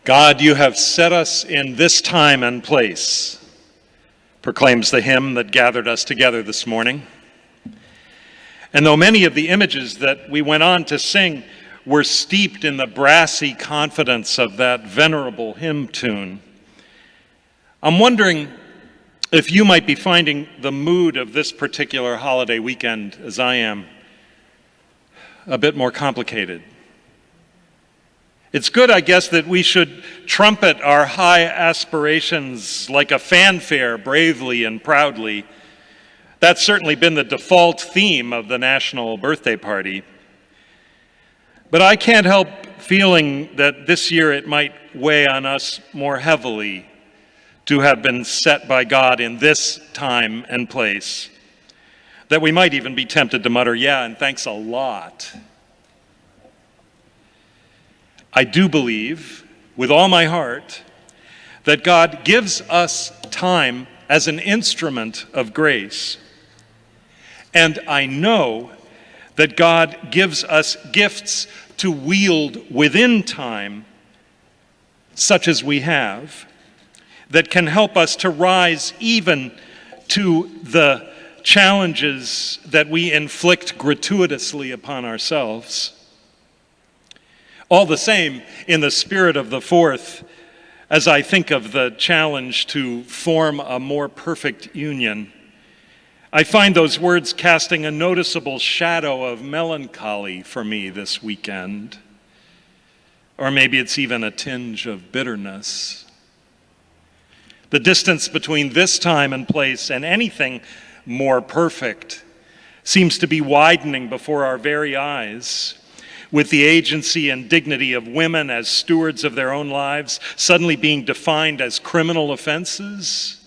God, you have set us in this time and place, proclaims the hymn that gathered us together this morning. And though many of the images that we went on to sing were steeped in the brassy confidence of that venerable hymn tune, I'm wondering if you might be finding the mood of this particular holiday weekend, as I am, a bit more complicated. It's good, I guess, that we should trumpet our high aspirations like a fanfare, bravely and proudly. That's certainly been the default theme of the national birthday party. But I can't help feeling that this year it might weigh on us more heavily to have been set by God in this time and place, that we might even be tempted to mutter, yeah, and thanks a lot. I do believe, with all my heart, that God gives us time as an instrument of grace. And I know that God gives us gifts to wield within time, such as we have, that can help us to rise even to the challenges that we inflict gratuitously upon ourselves. All the same, in the spirit of the fourth, as I think of the challenge to form a more perfect union, I find those words casting a noticeable shadow of melancholy for me this weekend. Or maybe it's even a tinge of bitterness. The distance between this time and place and anything more perfect seems to be widening before our very eyes, with the agency and dignity of women as stewards of their own lives suddenly being defined as criminal offenses,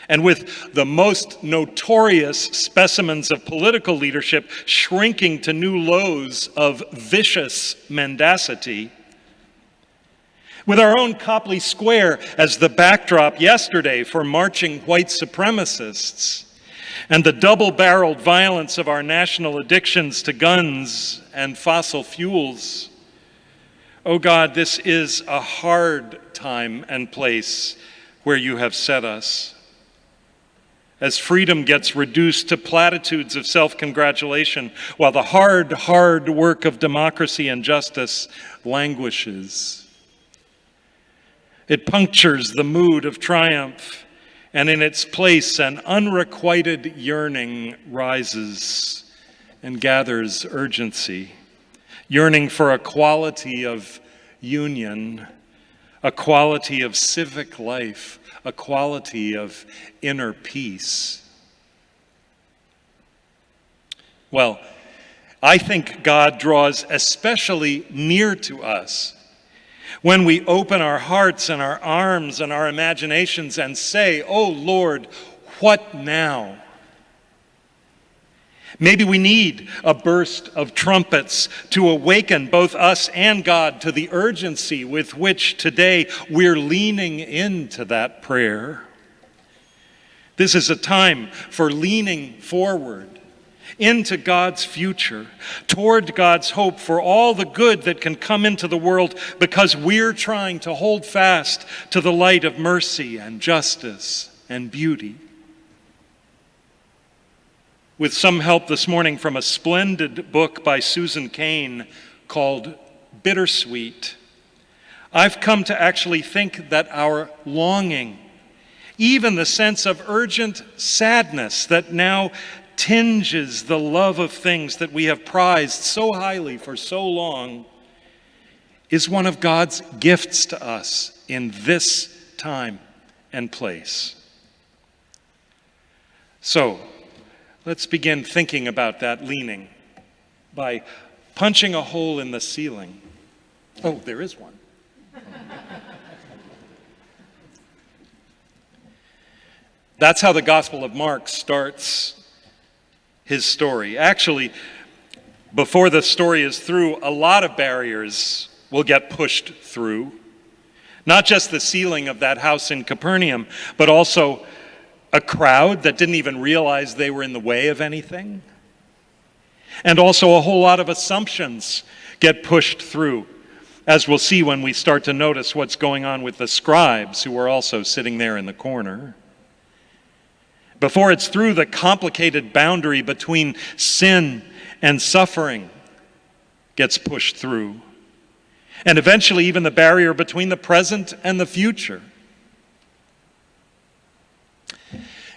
and with the most notorious specimens of political leadership shrinking to new lows of vicious mendacity, with our own Copley Square as the backdrop yesterday for marching white supremacists, and the double-barreled violence of our national addictions to guns and fossil fuels. Oh God, this is a hard time and place where you have set us. As freedom gets reduced to platitudes of self-congratulation, while the hard work of democracy and justice languishes. It punctures the mood of triumph, and in its place an unrequited yearning rises and gathers urgency. Yearning for a quality of union, a quality of civic life, a quality of inner peace. Well, I think God draws especially near to us when we open our hearts and our arms and our imaginations and say, "Oh Lord, what now?" Maybe we need a burst of trumpets to awaken both us and God to the urgency with which today we're leaning into that prayer. This is a time for leaning forward into God's future, toward God's hope for all the good that can come into the world because we're trying to hold fast to the light of mercy and justice and beauty. With some help this morning from a splendid book by Susan Cain called Bittersweet, I've come to actually think that our longing, even the sense of urgent sadness that now tinges the love of things that we have prized so highly for so long, is one of God's gifts to us in this time and place. So, let's begin thinking about that leaning by punching a hole in the ceiling. Oh, there is one. That's how the Gospel of Mark starts his story. Actually, before the story is through, a lot of barriers will get pushed through. Not just the ceiling of that house in Capernaum, but also a crowd that didn't even realize they were in the way of anything. And also a whole lot of assumptions get pushed through. as we'll see when we start to notice what's going on with the scribes who are also sitting there in the corner. Before it's through, the complicated boundary between sin and suffering gets pushed through. And eventually even the barrier between the present and the future.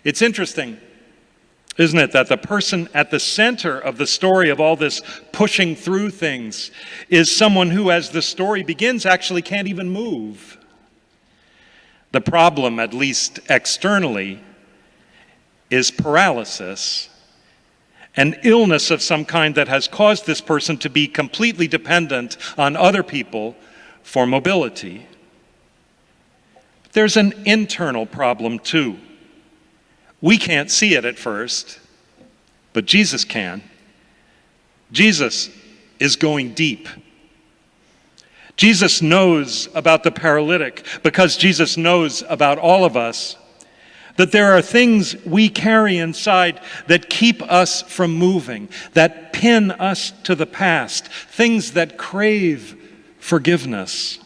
It's interesting, isn't it, that the person at the center of the story of all this pushing through things is someone who, as the story begins, actually can't even move. The problem, at least externally, is paralysis, an illness of some kind that has caused this person to be completely dependent on other people for mobility. There's an internal problem too. We can't see it at first, but Jesus can. Jesus is going deep. Jesus knows about the paralytic because Jesus knows about all of us, that there are things we carry inside that keep us from moving, that pin us to the past, things that crave forgiveness.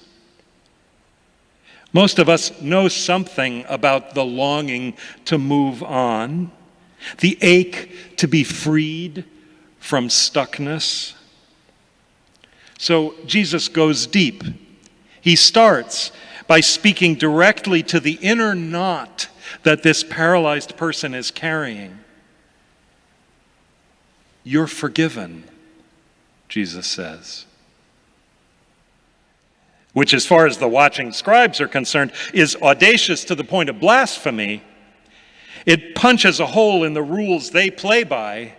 Most of us know something about the longing to move on, the ache to be freed from stuckness. So Jesus goes deep. He starts by speaking directly to the inner knot that this paralyzed person is carrying. You're forgiven, Jesus says. Which, as far as the watching scribes are concerned, is audacious to the point of blasphemy. It punches a hole in the rules they play by,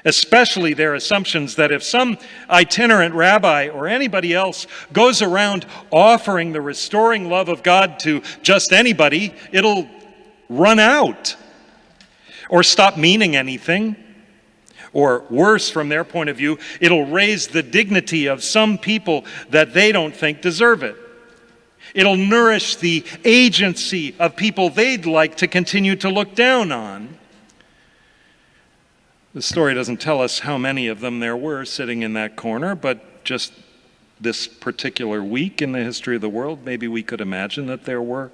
especially their assumptions that if some itinerant rabbi or anybody else goes around offering the restoring love of God to just anybody, it'll run out or stop meaning anything. Or worse, from their point of view, it'll raise the dignity of some people that they don't think deserve it. It'll nourish the agency of people they'd like to continue to look down on. The story doesn't tell us how many of them there were sitting in that corner, but just this particular week in the history of the world, maybe we could imagine that there were,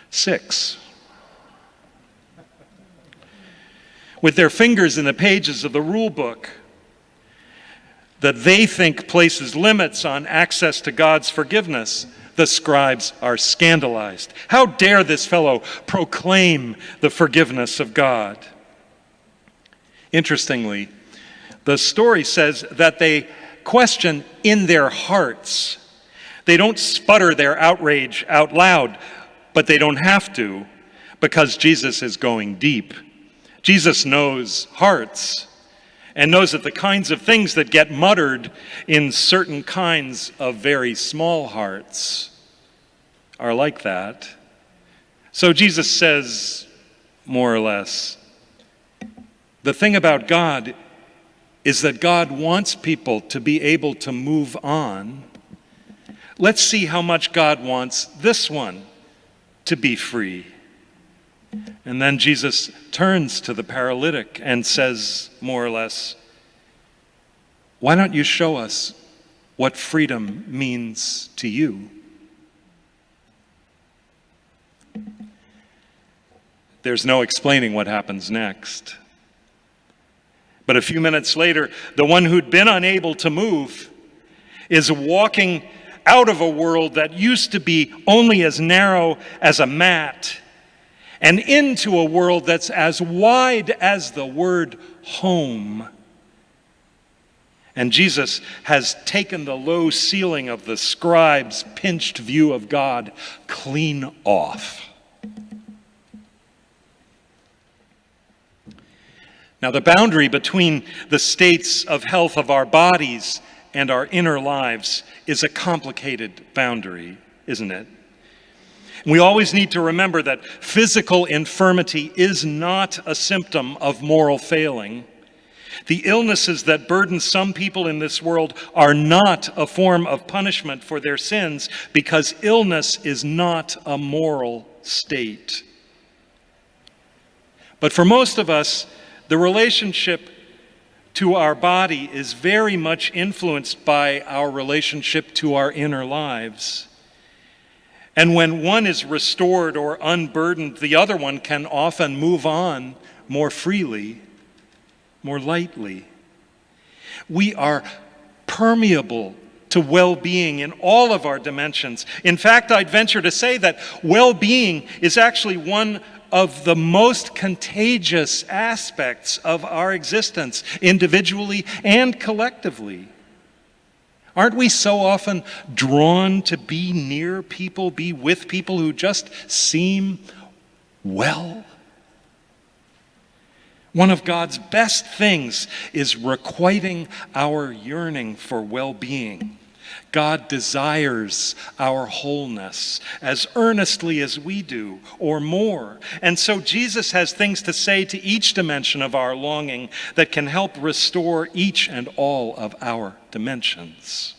6. With their fingers in the pages of the rule book that they think places limits on access to God's forgiveness, the scribes are scandalized. How dare this fellow proclaim the forgiveness of God? Interestingly, the story says that they question in their hearts. They don't sputter their outrage out loud, but they don't have to because Jesus is going deep. Jesus knows hearts and knows that the kinds of things that get muttered in certain kinds of very small hearts are like that. So Jesus says, more or less, the thing about God is that God wants people to be able to move on. Let's see how much God wants this one to be free. And then Jesus turns to the paralytic and says, more or less, why don't you show us what freedom means to you? There's no explaining what happens next. But a few minutes later, the one who'd been unable to move is walking out of a world that used to be only as narrow as a mat and into a world that's as wide as the word home. And Jesus has taken the low ceiling of the scribes' pinched view of God clean off. Now, the boundary between the states of health of our bodies and our inner lives is a complicated boundary, isn't it? We always need to remember that physical infirmity is not a symptom of moral failing. The illnesses that burden some people in this world are not a form of punishment for their sins because illness is not a moral state. But for most of us, the relationship to our body is very much influenced by our relationship to our inner lives. And when one is restored or unburdened, the other one can often move on more freely, more lightly. We are permeable to well-being in all of our dimensions. In fact, I'd venture to say that well-being is actually one of the most contagious aspects of our existence, individually and collectively. Aren't we so often drawn to be near people, be with people who just seem well? One of God's best things is requiting our yearning for well-being. God desires our wholeness as earnestly as we do, or more. And so Jesus has things to say to each dimension of our longing that can help restore each and all of our dimensions.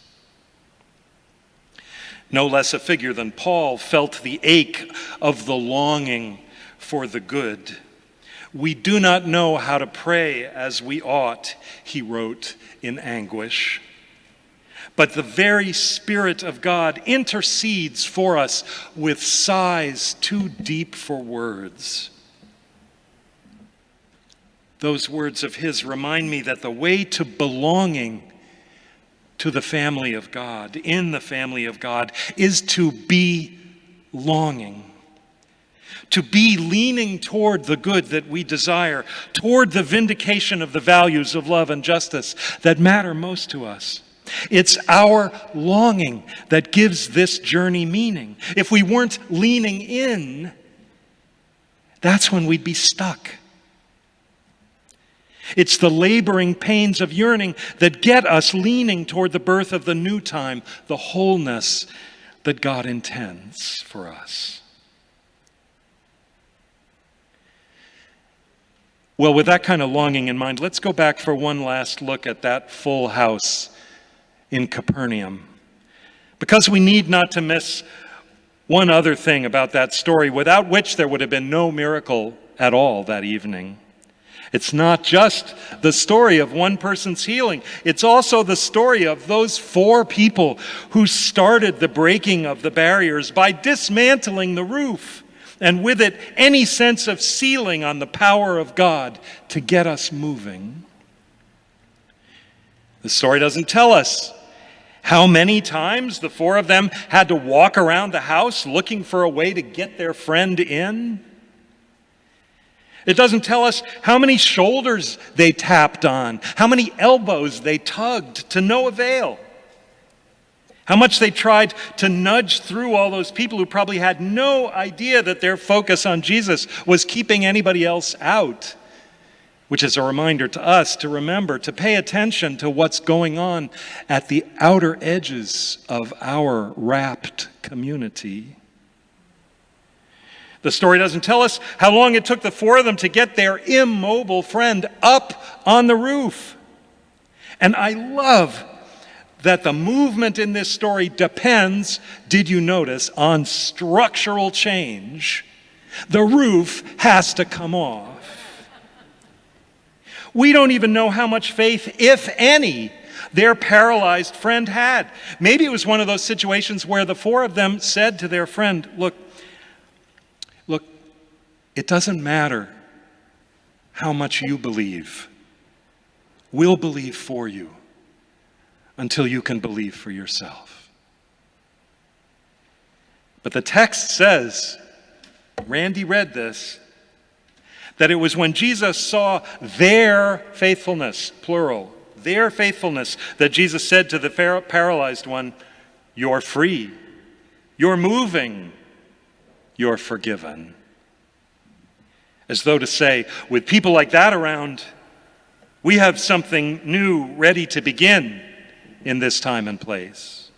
No less a figure than Paul felt the ache of the longing for the good. We do not know how to pray as we ought, he wrote in anguish. But the very Spirit of God intercedes for us with sighs too deep for words. Those words of his remind me that the way to belonging to the family of God, in the family of God, is to be longing. To be leaning toward the good that we desire, toward the vindication of the values of love and justice that matter most to us. It's our longing that gives this journey meaning. If we weren't leaning in, that's when we'd be stuck. It's the laboring pains of yearning that get us leaning toward the birth of the new time, the wholeness that God intends for us. Well, with that kind of longing in mind, let's go back for one last look at that full house in Capernaum. Because we need not to miss one other thing about that story, without which there would have been no miracle at all that evening. It's not just the story of one person's healing. It's also the story of those 4 people who started the breaking of the barriers by dismantling the roof, and with it, any sense of ceiling on the power of God to get us moving. The story doesn't tell us how many times the 4 of them had to walk around the house looking for a way to get their friend in. It doesn't tell us how many shoulders they tapped on, how many elbows they tugged to no avail, how much they tried to nudge through all those people who probably had no idea that their focus on Jesus was keeping anybody else out, which is a reminder to us to remember to pay attention to what's going on at the outer edges of our rapt community. The story doesn't tell us how long it took the 4 of them to get their immobile friend up on the roof. And I love that the movement in this story depends, did you notice, on structural change. The roof has to come off. We don't even know how much faith, if any, their paralyzed friend had. Maybe it was one of those situations where the 4 of them said to their friend, Look, it doesn't matter how much you believe. We'll believe for you until you can believe for yourself. But the text says, Randy read this, that it was when Jesus saw their faithfulness, plural, their faithfulness, that Jesus said to the paralyzed one, "You're free, you're moving, you're forgiven." As though to say, with people like that around, we have something new ready to begin in this time and place.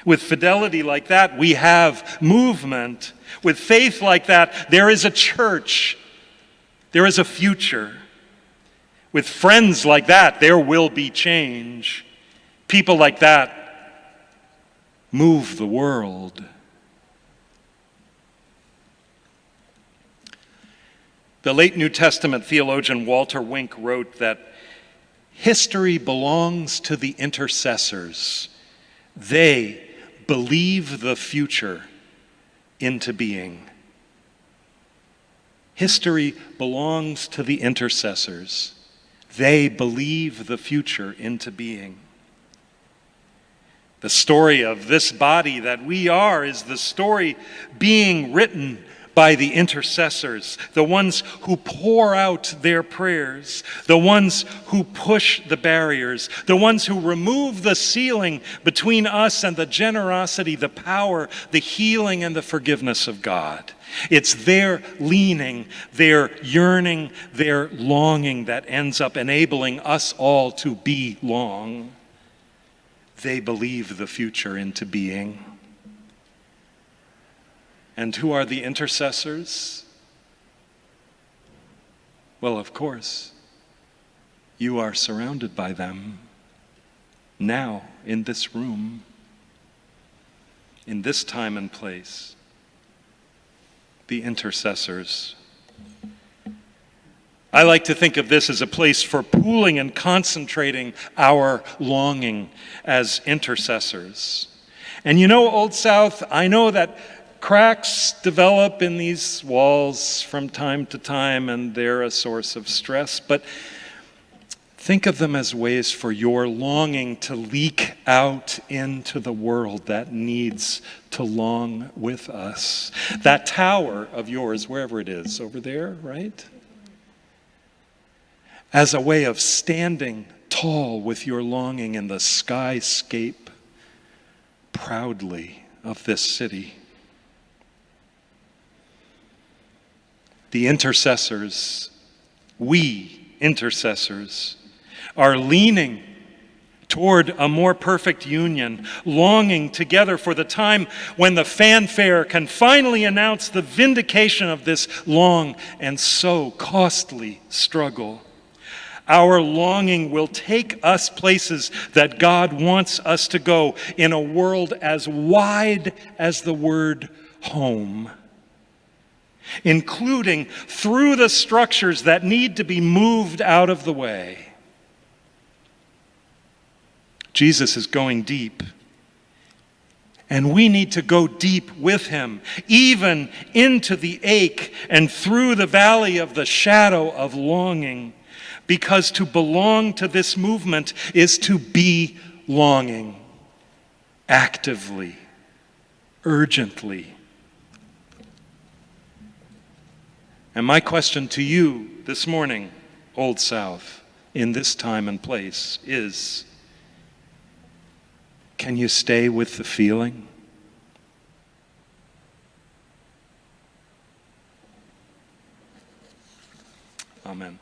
With fidelity like that, we have movement. With faith like that, there is a church. There is a future. With friends like that, there will be change. People like that move the world. The late New Testament theologian Walter Wink wrote that History belongs to the intercessors. They believe the future into being. History belongs to the intercessors. They believe the future into being. The story of this body that we are is the story being written by the intercessors, the ones who pour out their prayers, the ones who push the barriers, the ones who remove the ceiling between us and the generosity, the power, the healing, and the forgiveness of God. It's their leaning, their yearning, their longing that ends up enabling us all to belong. They believe the future into being. And who are the intercessors? Well, of course, you are surrounded by them now in this room, in this time and place. The intercessors. I like to think of this as a place for pooling and concentrating our longing as intercessors. And you know, Old South, I know that cracks develop in these walls from time to time, and they're a source of stress, but think of them as ways for your longing to leak out into the world that needs to long with us. That tower of yours, wherever it is, over there, right? As a way of standing tall with your longing in the skyscape proudly of this city. The intercessors, we intercessors, are leaning toward a more perfect union, longing together for the time when the fanfare can finally announce the vindication of this long and so costly struggle. Our longing will take us places that God wants us to go in a world as wide as the word home, including through the structures that need to be moved out of the way. Jesus is going deep, and we need to go deep with him, even into the ache and through the valley of the shadow of longing, because to belong to this movement is to be longing, actively, urgently. And my question to you this morning, Old South, in this time and place is, can you stay with the feeling? Amen.